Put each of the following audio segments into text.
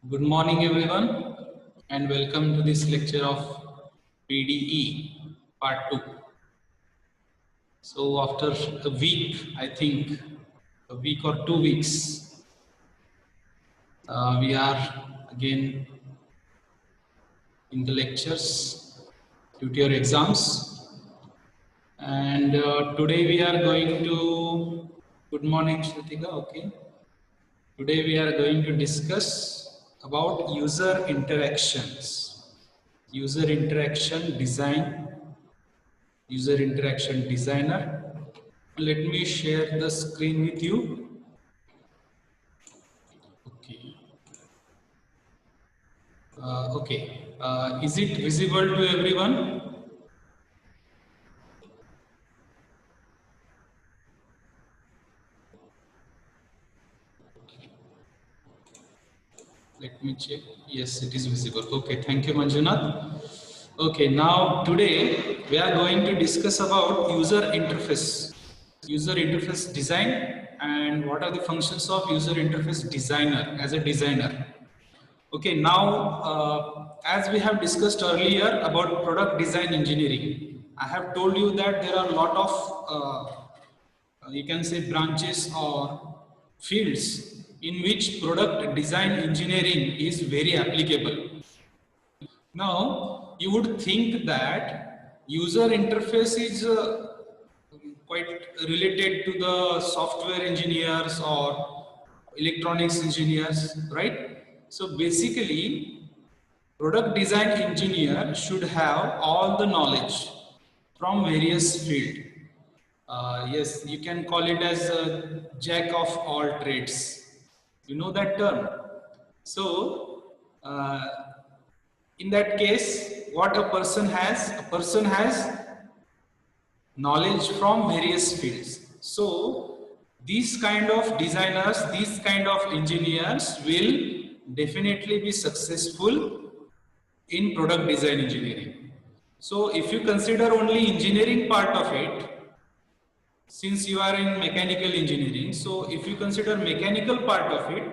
Good morning, everyone, and welcome to this lecture of PDE Part 2. So, after a week, I think a week or 2 weeks, we are again in the lectures due to your exams. And today we are going to, good morning, Shrutika, okay. Today we are going to discuss about user interactions, user interaction design, user interaction designer. Let me share the screen with you. Okay. Okay. Is it visible to everyone? Let me check. Yes, it is visible. Okay. Thank you, Manjunath. Okay. Now today we are going to discuss about user interface design, and what are the functions of user interface designer as a designer. Okay, now as we have discussed earlier about product design engineering, I have told you that there are a lot of you can say branches or fields in which product design engineering is very applicable. Now you would think that user interface is quite related to the software engineers or electronics engineers, right? So basically, product design engineer should have all the knowledge from various field. Yes, you can call it as a jack of all trades. You know that term. So, in that case, what a person has knowledge from various fields. So, these kind of designers, these kind of engineers will definitely be successful in product design engineering. So if you consider only engineering part of it, since you are in mechanical engineering, so if you consider mechanical part of it,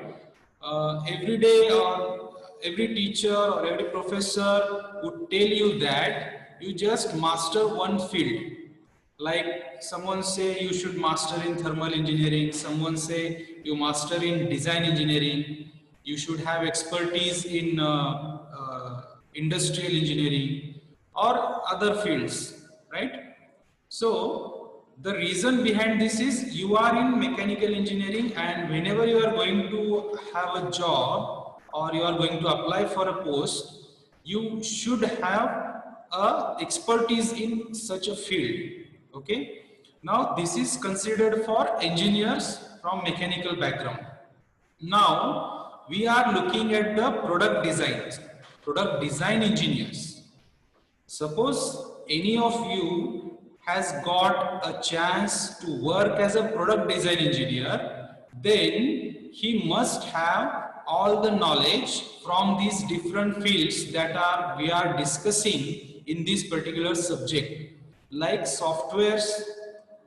every day or every teacher or every professor would tell you that you just master one field. Like someone say you should master in thermal engineering, someone say you master in design engineering, you should have expertise in industrial engineering or other fields, right? So the reason behind this is you are in mechanical engineering, and whenever you are going to have a job or you are going to apply for a post, you should have a expertise in such a field. Okay. Now this is considered for engineers from mechanical background. Now we are looking at the product design engineers. Suppose any of you has got a chance to work as a product design engineer, then he must have all the knowledge from these different fields that we are discussing in this particular subject, like softwares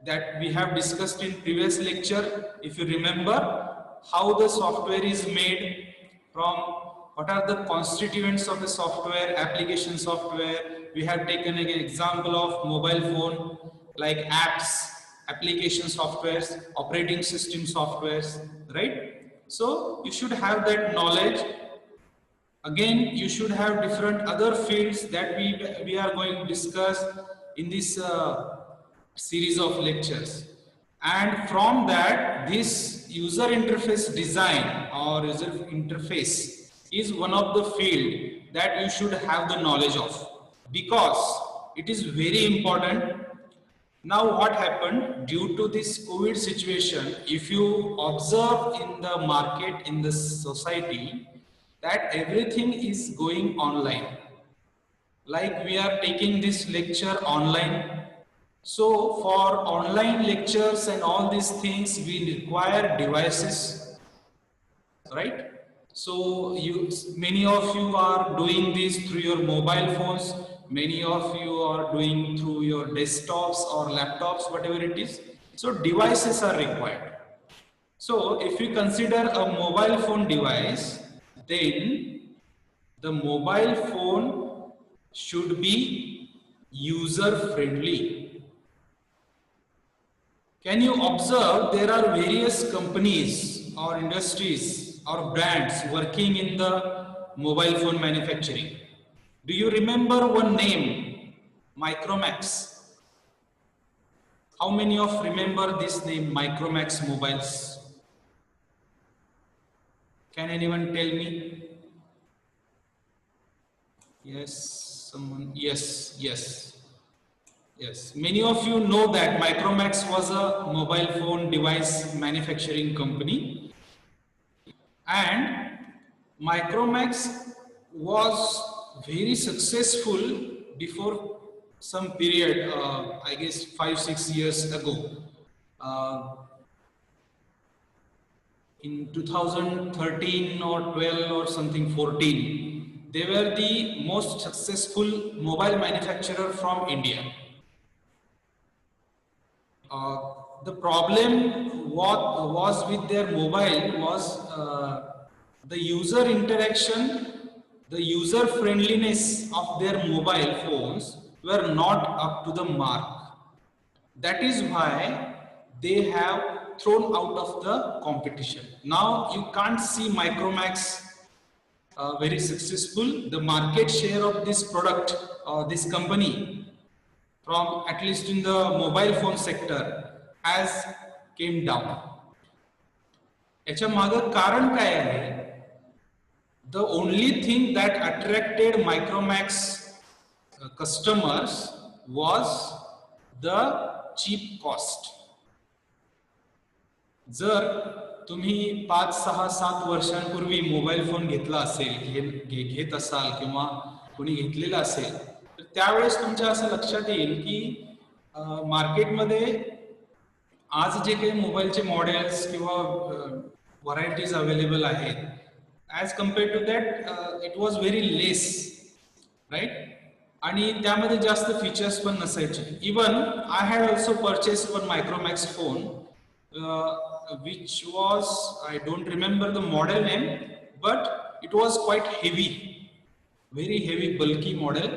that we have discussed in previous lecture. If you remember how the software is made, from what are the constituents of the software, application software. We have taken an example of mobile phone, like apps, application softwares, operating system softwares, right? So you should have that knowledge. Again, you should have different other fields that we are going to discuss in this series of lectures. And from that, this user interface design or user interface is one of the field that you should have the knowledge of, because it is very important. Now what happened due to this COVID situation, if you observe in the market, in the society, that everything is going online. Like we are taking this lecture online. So for online lectures and all these things, we require devices, right? So many of you are doing this through your mobile phones. Many of you are doing through your desktops or laptops, whatever it is. So devices are required. So if you consider a mobile phone device, then the mobile phone should be user friendly. Can you observe there are various companies or industries or brands working in the mobile phone manufacturing? Do you remember one name, Micromax? How many of remember this name, Micromax Mobiles? Can anyone tell me? Yes, someone, yes. Many of you know that Micromax was a mobile phone device manufacturing company, and Micromax was very successful before some period, I guess 5-6 years ago. In 2013 or 12 or something 14, they were the most successful mobile manufacturer from India. The problem what was with their mobile was the user interaction, the user friendliness of their mobile phones were not up to the mark. That is why they have thrown out of the competition. Now you can't see Micromax very successful. The market share of this product, this company, from at least in the mobile phone sector, has came down. याच्या मागं कारण काय आहे? The only thing that attracted Micromax customers was the cheap cost. जर तुम्ही 5, 6, 7 वर्षांपूर्वी mobile phone घेतला असेल, घेत असाल किंवा कोणी घेतलेला असेल, तर त्यावेळेस तुमच्या असं लक्षात येईल की मार्केटमध्ये आज जे काही मोबाईलचे मॉडेल्स किंवा व्हरायटीज अवेलेबल आहेत, as compared to that it was very less, right? आणि त्यामध्ये जास्त फीचर्स पण नसायचे. Even I had also purchase one Micromax phone which was, I don't remember the model name, but it was quite heavy, very heavy, bulky model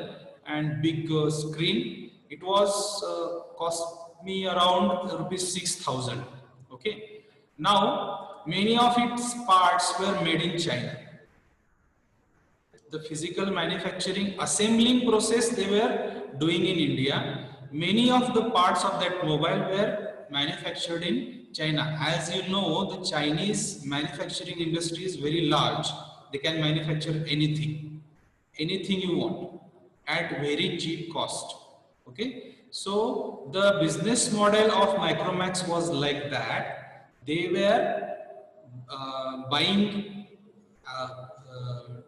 and big screen. It was cost me around rupees 6,000. Okay. Now many of its parts were made in China. The physical manufacturing assembling process they were doing in India. Many of the parts of that mobile were manufactured in China. As you know, the Chinese manufacturing industry is very large. They can manufacture anything you want at very cheap cost. Okay, so the business model of Micromax was like that. They were buying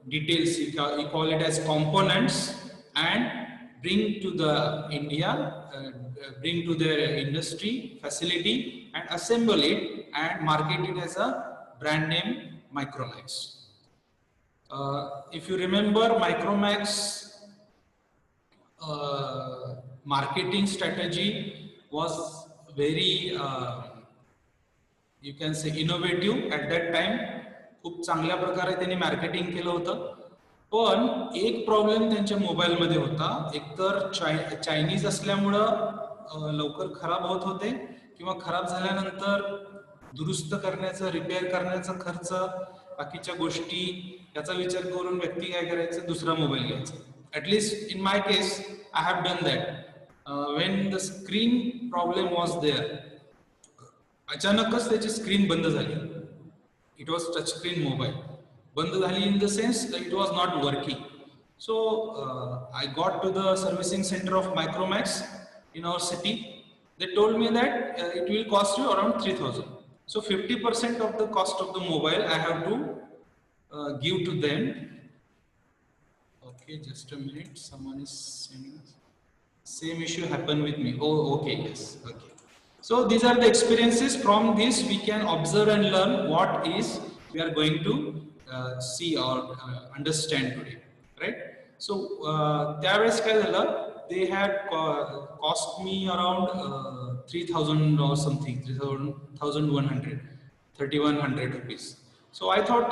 details, you call it as components, and bring to the India, bring to their industry facility and assemble it and market it as a brand name Micromax. If you remember, Micromax marketing strategy was very you can say innovative at that time. खूप चांगल्या प्रकारे त्यांनी marketing केलं होतं. पण एक problem त्यांच्या मोबाईलमध्ये होता. एकतर चायनीज असल्यामुळं लवकर खराब होत होते किंवा खराब झाल्यानंतर दुरुस्त करण्याचा, रिपेअर करण्याचा खर्च, बाकीच्या गोष्टी याचा विचार करून व्यक्ती काय करायचं, दुसरा मोबाईल घ्यायचा. At least in my case I have done that. When the screen problem was there, अचानकच त्याची स्क्रीन बंद झाली. It was touch screen mobile. बंद झाली in the sense that it was not working. So I got to the servicing center of Micromax in our city. They told me that it will cost you around 3,000. So 50% of the cost of the mobile I have to give to them. Okay, just a minute. Someone is saying same issue happened with me. Oh, okay, yes, okay. So these are the experiences. From this we can observe and learn what is we are going to see or understand today, right? So त्यावेळेस काय झालं, they had cost me around 3,000 or something, 3,100 rupees. So I thought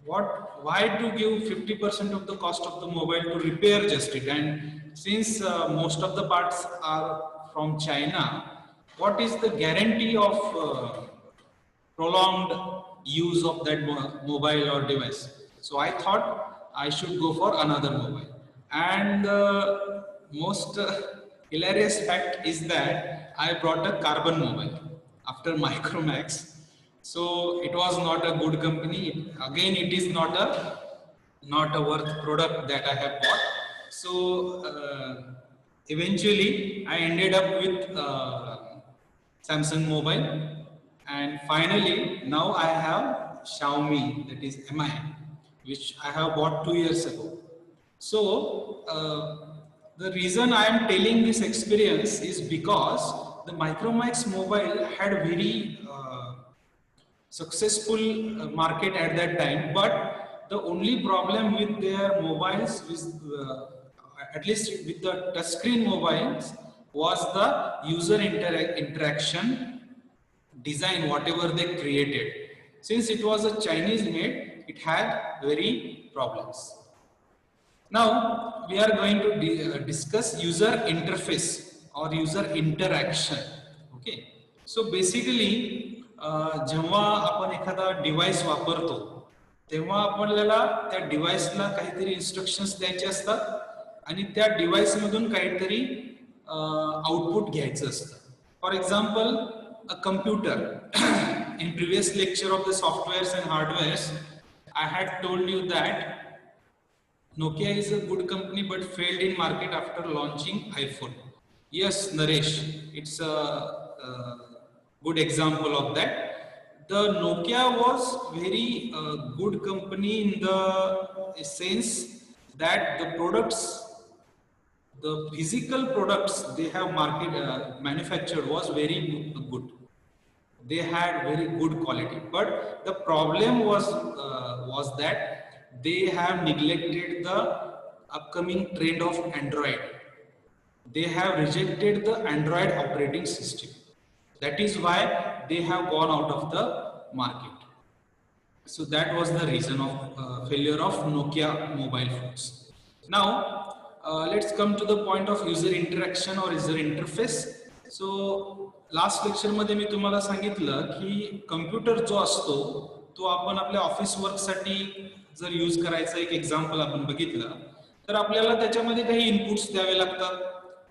why to give 50% of the cost of the mobile to repair just it? And since most of the parts are from China, what is the guarantee of prolonged use of that mobile or device? So I thought I should go for another mobile. And the most hilarious fact is that I brought a carbon mobile after Micromax. So it was not a good company. Again, it is not a worth product that I have bought. So eventually, I ended up with Samsung mobile, and finally now I have Xiaomi, that is Mi, which I have bought 2 years ago. So the reason I am telling this experience is because the Micromax mobile had very successful market at that time, but the only problem with their mobiles was at least with the touchscreen mobiles was the user interaction design, whatever they created. Since it was a Chinese made, it had very problems. Now we are going to discuss user interface or user interaction. Okay, so basically जेव्हा आपण एखादा device वापरतो तेव्हा आपल्याला त्या डिव्हाइसला काहीतरी instructions द्यायचे असतात आणि त्या डिव्हाइस मधून काहीतरी आउटपुट घ्यायचं असतं. For example a computer. In previous lecture of the softwares and hardwares, I had told you that Nokia is a good company but failed in market after launching iPhone. Yes, Naresh, it's a good example of that. The Nokia was very good company in the sense that the products, the physical products they have manufactured was very good. They had very good quality, but the problem was that they have neglected the upcoming trend of Android. They have rejected the Android operating system. That is why they have gone out of the market. So that was the reason of failure of Nokia mobile phones. Now let's come to the point of user interaction or user interface. So last lecture मध्ये मी तुम्हाला सांगितलं की computer जो असतो तो आपण आपल्या office work साठी जर यूज करायचा एक एक्झाम्पल आपण बघितलं तर आपल्याला त्याच्यामध्ये काही इनपुट्स द्यावे लागतात.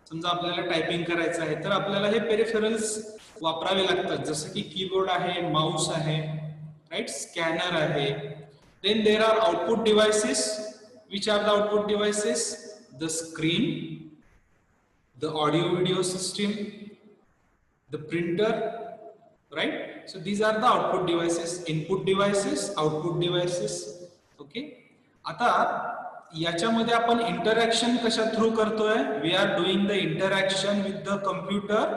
समजा आपल्याला टायपिंग करायचं आहे तर आपल्याला हे पेरिफेरल्स वापरावे लागतात, जसं की कीबोर्ड आहे, माउस आहे, राइट, स्कॅनर आहे. Then there are output devices. Which are the output devices? The screen, the audio video system, the printer, right? So these are the output devices, input devices, output devices. Okay, आता याच्यामध्ये आपण interaction कशा through करतोय? We are doing the interaction with the computer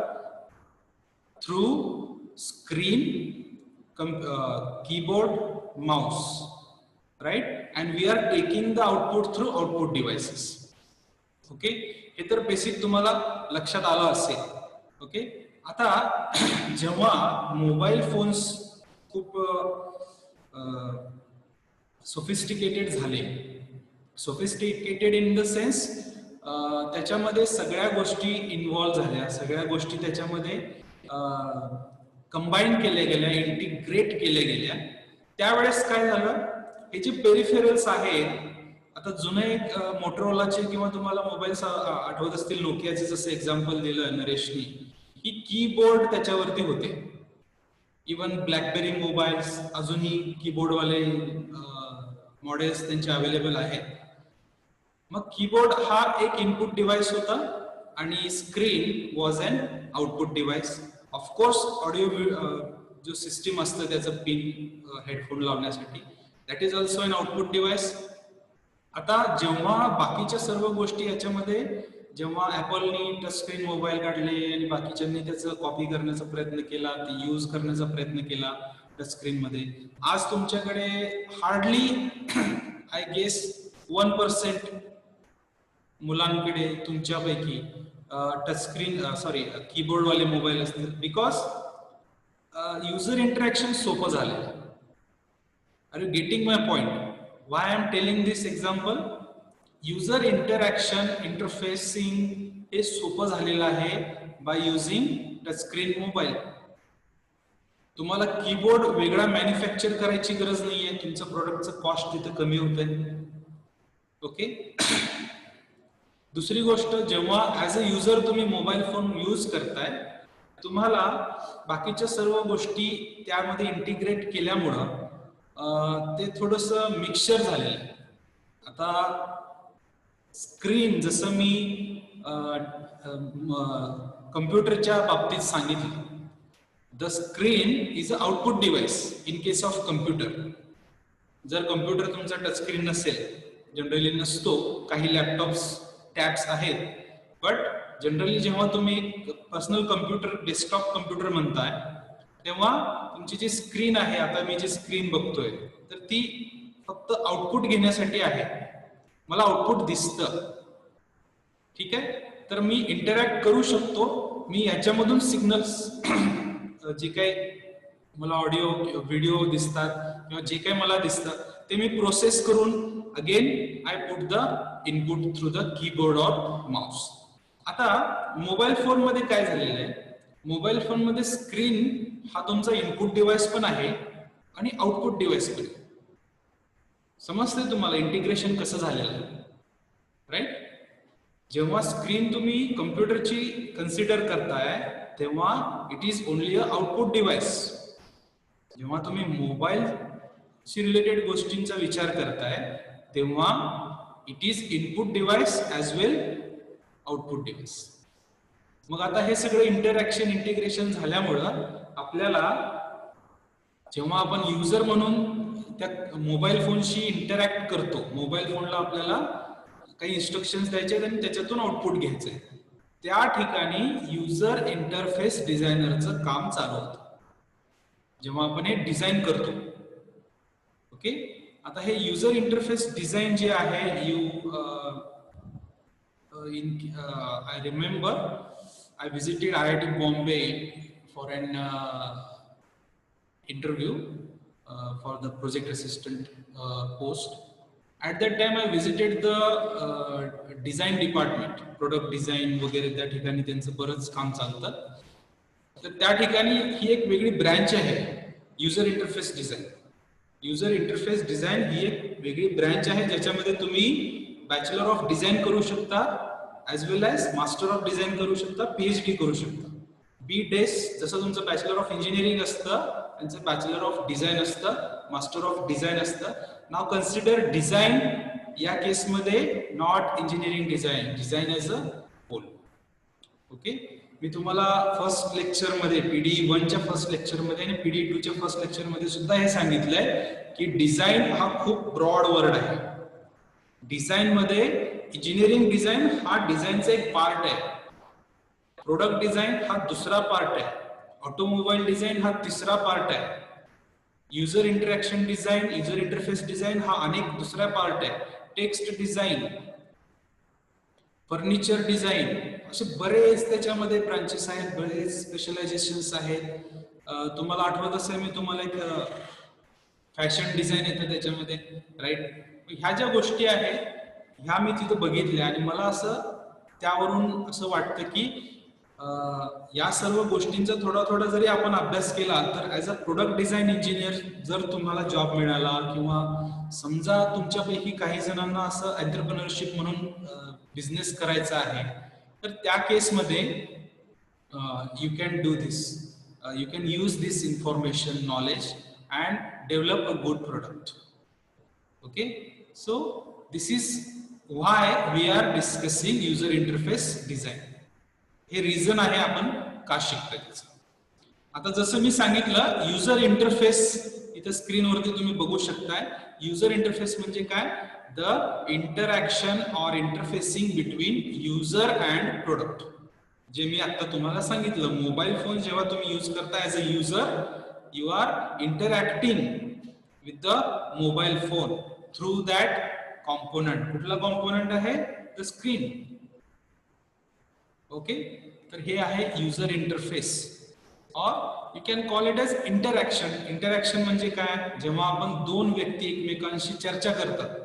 through screen, keyboard, mouse, right? And we are taking the output through output devices. Okay, हे तर basic तुम्हाला लक्षात आलं असेल. ओके, आता जेव्हा मोबाईल फोन्स खूप सोफिस्टिकेटेड झाले, सोफिस्टिकेटेड इन द सेन्स त्याच्यामध्ये सगळ्या गोष्टी इन्व्हॉल्व झाल्या, सगळ्या गोष्टी त्याच्यामध्ये कंबाईन केल्या गेल्या, इंटिग्रेट केल्या गेल्या. त्यावेळेस काय झालं, हे जे पेरिफेरल्स आहेत, आता जुने एक मोटोरोलाचे किंवा तुम्हाला मोबाईल आठवत असतील नोकियाचे जसं एक्झाम्पल दिलं नरेशनी, की कीबोर्ड त्याच्यावरती होते. इवन ब्लॅकबेरी मोबाईल्स अजूनही कीबोर्डवाले मॉडेल्स त्यांचे अवेलेबल आहेत. मग कीबोर्ड हा एक इनपुट डिव्हाइस होता आणि screen was an output device. Of course audio जो सिस्टीम असतं त्याचं पिन हेडफोन लावण्यासाठी, that is also an output device. आता जेव्हा बाकीच्या सर्व गोष्टी याच्यामध्ये, जेव्हा ऍपलनी टचस्क्रीन मोबाईल काढले आणि बाकीच्यांनी त्याचं कॉपी करण्याचा प्रयत्न केला, ते यूज करण्याचा प्रयत्न केला टचस्क्रीन मध्ये, आज तुमच्याकडे हार्डली आय गेस 1% मुलांकडे तुमच्यापैकी टचस्क्रीन कीबोर्ड वाले मोबाईल असतील. बिकॉज युजर इंटरॅक्शन सोपं झालेलं. Are you getting my point? Why I am telling this example? User interaction interfacing हे सोपं झालेलं आहे by using touch screen mobile. तुम्हाला कीबोर्ड वेगळा मॅन्युफॅक्चर करायची गरज नाहीये, तुमचं प्रोडक्टचं कॉस्ट तिथे कमी होतंय. ओके. दुसरी गोष्ट, जेव्हा ऍज अ युजर तुम्ही मोबाईल फोन यूज करताय, तुम्हाला बाकीच्या सर्व गोष्टी त्यामध्ये इंटिग्रेट केल्यामुळं ते थोडंसं मिक्सचर झालेलं आहे. आता स्क्रीन जसं मी कम्प्युटरच्या बाबतीत सांगितलं, the screen is a output device in case of computer. जर कम्प्युटर तुमचा टच स्क्रीन नसेल, जनरली नसतो, काही लॅपटॉप्स टॅब्स आहेत, बट जनरली जेव्हा तुम्ही पर्सनल कम्प्युटर, डेस्कटॉप कम्प्युटर म्हणताय, तेव्हा तुमची जी स्क्रीन आहे, आता मी जी स्क्रीन बघतोय, तर ती फक्त आउटपुट घेण्यासाठी आहे. मला आउटपुट दिसतं, ठीक आहे. तर मी इंटरॅक्ट करू शकतो, मी याच्यामधून सिग्नल्स जे काही मला ऑडिओ व्हिडिओ दिसतात किंवा जे काही मला दिसतं ते मी प्रोसेस करून again I put the input through the keyboard or mouse. आता मोबाईल फोन मध्ये काय झालेलं आहे, मोबाईल फोन मध्ये स्क्रीन हा तुमचा इनपुट डिव्हाइस पण आहे आणि आउटपुट डिव्हाइस पण आहे. समजते तुम्हाला इंटिग्रेशन कसं झालेलं आहे, राईट? जेव्हा स्क्रीन तुम्ही कम्प्युटरची कन्सिडर करताय तेव्हा it is only a output device. जेव्हा तुम्ही मोबाईलशी रिलेटेड गोष्टींचा विचार करताय तेव्हा it is input device as well output device. मग आता हे सगळं इंटरॅक्शन इंटिग्रेशन झाल्यामुळं आपल्याला जेव्हा आपण युजर म्हणून त्या मोबाईल फोनशी इंटरॅक्ट करतो, मोबाईल फोनला आपल्याला काही इन्स्ट्रक्शन्स द्यायचे आणि त्याच्यातून आउटपुट घ्यायचंय, त्या ठिकाणी युजर इंटरफेस डिझायनरचं काम चालू होतं जेव्हा आपण हे डिझाईन करतो. ओके. आता हे युजर इंटरफेस डिझाईन जे आहे, I remember I visited IIT Bombay for an interview for the project assistant post. At that time I visited the design department, product design वगैरे त्या ठिकाणी त्यांचं बरंच काम चालतं. तर त्या ठिकाणी ही एक वेगळी ब्रँच आहे, user interface design. User interface design ही एक वेगळी ब्रँच आहे ज्याच्यामध्ये तुम्ही बॅचलर ऑफ डिझाईन करू शकता as well as master of design करू शकता, PhD करू शकता. BDes जसं तुमचं बॅचलर ऑफ इंजिनिअरिंग असतं, त्यांचं बॅचलर ऑफ डिझाईन असतं, मास्टर ऑफ डिझाईन असतं. नाव कन्सिडर डिझाईन या केसमध्ये not engineering design, design as a whole. Okay. मी तुम्हाला फर्स्ट लेक्चरमध्ये PD1च्या फर्स्ट लेक्चरमध्ये आणि PD2च्या फर्स्ट लेक्चरमध्ये सुद्धा हे सांगितलंय की डिझाईन हा खूप ब्रॉड वर्ड आहे. डिझाईन मध्ये इंजिनिअरिंग डिझाईन हा डिझाईनचा एक पार्ट आहे, प्रोडक्ट डिझाईन हा दुसरा पार्ट आहे, ऑटोमोबाईल डिझाईन हा तिसरा पार्ट आहे, user interaction design, user interface design हा अनेक दुसरा पार्ट आहे, टेक्स्ट डिझाईन, फर्निचर डिझाईन, असे बरेच त्याच्यामध्ये ब्रांचेस आहेत, बरेच स्पेशलायझेशन्स आहेत. तुम्हाला आठवत असेल मी तुम्हाला एक फॅशन डिझाईन येतं त्याच्यामध्ये, राईट? ह्या ज्या गोष्टी आहेत ह्या मी तिथं बघितल्या आणि मला असं त्यावरून असं वाटतं की या सर्व गोष्टींचा थोडा थोडा जरी आपण अभ्यास केला तर as a product design engineer जर तुम्हाला जॉब मिळाला किंवा समजा तुमच्यापैकी काही जणांना असं एंटरप्रेन्योरशिप म्हणून बिझनेस करायचा आहे तर त्या केसमध्ये you can do this, you can use this information knowledge and develop a good product. Okay. So this is why we are discussing user interface design. हे रिझन आहे आपण का शिकतोय त्याचं. आता जसं मी सांगितलं युजर इंटरफेस इथं स्क्रीनवरती तुम्ही बघू शकताय. युजर इंटरफेस म्हणजे काय? The interaction or interfacing between user and product. जे मी आता तुम्हाला सांगितलं, मोबाईल फोन जेव्हा तुम्ही यूज करता as a user, you are interacting with the mobile phone through that component. कुठला कॉम्पोनंट आहे? The screen. ओके. तर हे आहे user interface. or you can call it as interaction. Interaction म्हणजे काय, जेव्हा आपण दोन व्यक्ती एकमेकांशी चर्चा करतात,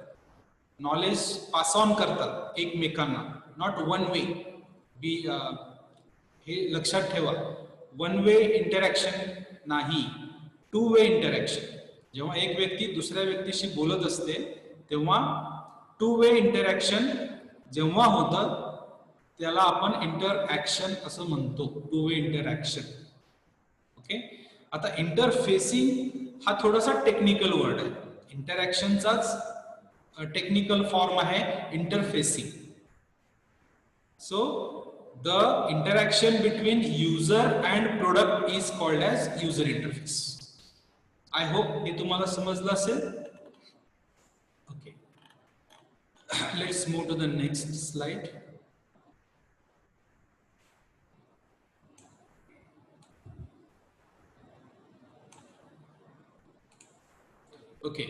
नॉलेज पास ऑन करतात एकमेकांना, नॉट वन वे. बी हे लक्षात ठेवा, वन वे इंटरॅक्शन नाही, टू वे इंटरॅक्शन. जेव्हा एक व्यक्ती दुसऱ्या व्यक्तीशी बोलत असते तेव्हा टू वे इंटरॅक्शन जेव्हा होतं त्याला आपण इंटरॅक्शन असं म्हणतो, टू वे इंटरॅक्शन. ओके. आता इंटरफेसिंग हा थोडासा टेक्निकल वर्ड आहे, इंटरॅक्शनचाच टेक्निकल फॉर्म आहे interfacing. So the interaction between user and product is called as user interface. I hope हे तुम्हाला समजलं असेल. Okay, let's move to the next slide. Okay,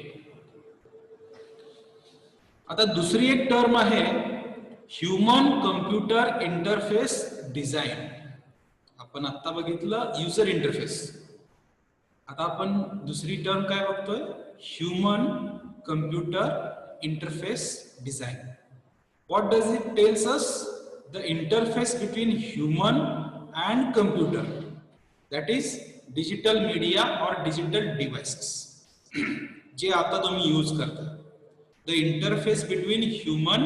आता दुसरी एक टर्म आहे ह्यूमन कम्प्युटर इंटरफेस डिझाइन. आपण आता बघितलं युजर इंटरफेस, आता आपण दुसरी टर्म काय बघतोय, human computer interface design. What does it tells us? The interface between human and computer, that is digital media or digital devices जे आता तुम्ही यूज करता. The interface between human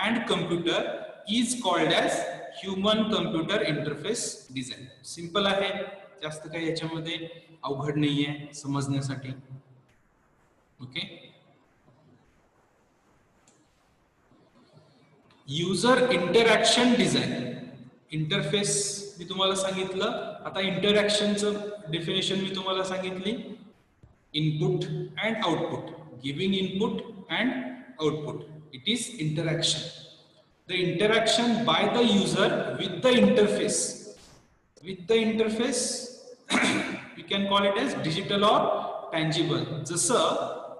and computer is called as human computer interface design. Simple आहे, जास्त काही याच्यामध्ये अवघड नाही आहे समजण्यासाठी. Okay. User interaction design. Interface मी तुम्हाला सांगितलं, आता इंटरॅक्शनचं डेफिनेशन मी तुम्हाला सांगितली. Input and output, giving input and output, it is interaction. The interaction by the user with the interface, we can call it as digital or tangible. जसं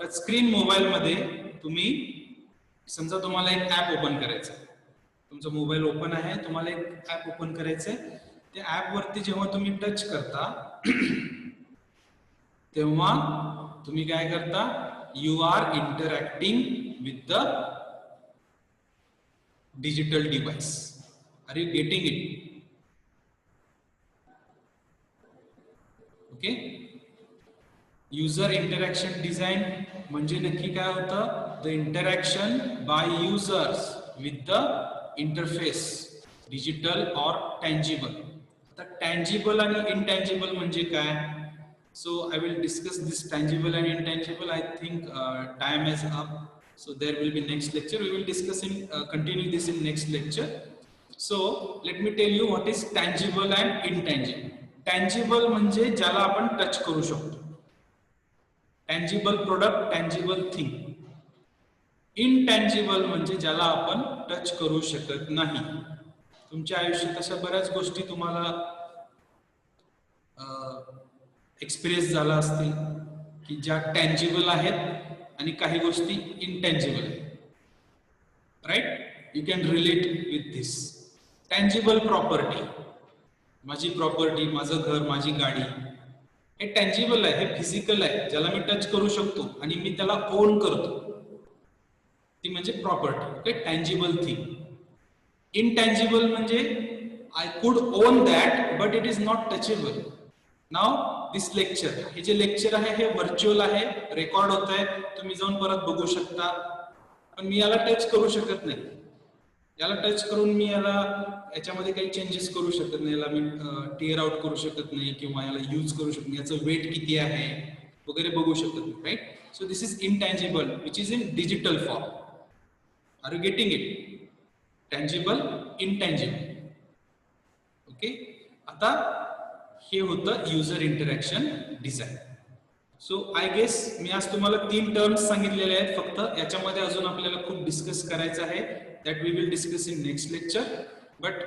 touch screen mobile मध्ये तुम्ही समजा तुम्हाला एक ऍप ओपन करायचं, तुमचा mobile open आहे, तुम्हाला एक ऍप ओपन करायचंय, त्या ऍप वरती जेव्हा तुम्ही टच करता तेव्हा तुम्ही काय करता, you are interacting with the digital device. Are you getting it? Okay. User interaction design म्हणजे नक्की काय होतं, the interaction by users with the interface digital और टँजिबल. आता टँजिबल आणि इनटँजिबल म्हणजे काय? So I will discuss this tangible and intangible. I think time is up, so there will be next lecture. We will discuss in continue this in next lecture. So let me tell you what is tangible and intangible. Tangible म्हणजे ज्याला आपण touch करू शकतो, tangible product, tangible thing. Intangible म्हणजे ज्याला आपण touch करू शकत नाही. तुमच्या आयुष्यात अशा बऱ्याच गोष्टी तुम्हाला एक्सपिरियन्स झाला असतील की ज्या टँजिबल आहेत आणि काही गोष्टी इनटँजिबल आहेत. Right, you can relate with this. Tangible property, माझी प्रॉपर्टी, माझं घर, माझी गाडी, हे टँजिबल आहे, हे फिजिकल आहे, ज्याला मी टच करू शकतो आणि मी त्याला ओन करतो, ती म्हणजे property. Okay, tangible thing. Intangible म्हणजे I could own that but it is not touchable. Now this lecture, हे जे लेक्चर आहे हे व्हर्च्युअल आहे, रेकॉर्ड होत आहे, तुम्ही जाऊन परत बघू शकता, पण मी याला टच करू शकत नाही. याला टच करून मी याच्यामध्ये काही चेंजेस करू शकत नाही, याला मी टिअर आउट करू शकत नाही किंवा याला यूज करू शकत नाही, याचं वेट किती आहे वगैरे बघू शकत नाही. Right, so this is intangible which is in digital form. Are you getting it? Tangible, intangible. Okay. आता हे होतं user interaction design. So I guess मी आज तुम्हाला 3 टर्म्स सांगितलेले आहेत फक्त, याच्यामध्ये अजून आपल्याला खूप डिस्कस करायचं आहे, that we will discuss in next lecture. But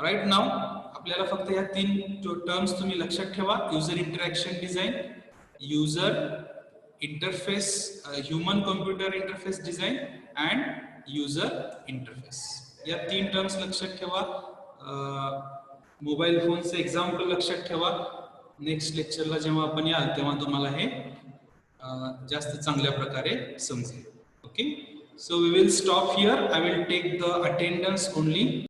right now आपल्याला फक्त या 3 टर्म्स तुम्ही लक्षात ठेवा. User interaction design, user interface, human computer interface design and user interface. या 3 टर्म्स लक्षात ठेवा. मोबाईल फोनचं एक्झाम्पल लक्षात ठेवा. नेक्स्ट लेक्चरला जेव्हा आपण याल तेव्हा तुम्हाला हे जास्त चांगल्या प्रकारे समजेल. Okay, so we will stop here. I will take the attendance only.